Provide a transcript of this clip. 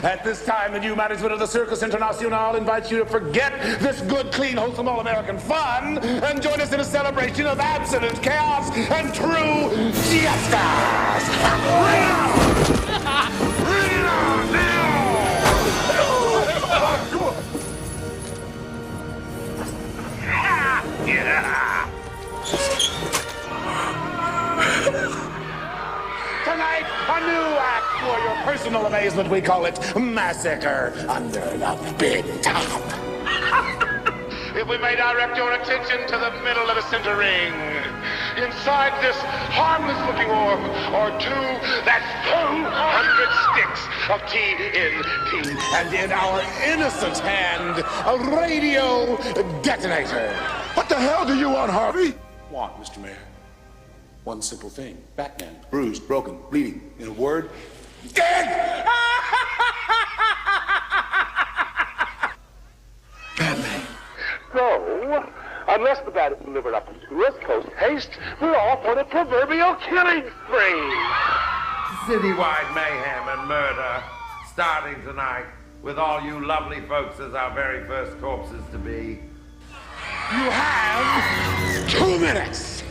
At this time, the new management of the Circus International invites you to forget this good, clean, wholesome, all-American fun and join us in a celebration of absolute chaos and true justice. Bring it on! Bring it on now! Come on! Yeah! Tonight, a new act for your personal amazement. We call it Massacre Under the Big Top. If we may direct your attention to the middle of the center ring, inside this harmless-looking orb are that's 200 sticks of TNT, and in our innocent hand, a radio detonator. What the hell do you want, Harvey? Want, Mr. Mayor? One simple thing. Batman. Bruised, broken, bleeding. In a word, dead! Batman. So, unless the bat is delivered up into West Coast haste, we're off on a proverbial killing spree. Citywide mayhem and murder, starting tonight, with all you lovely folks as our very first corpses to be. You have 2 minutes.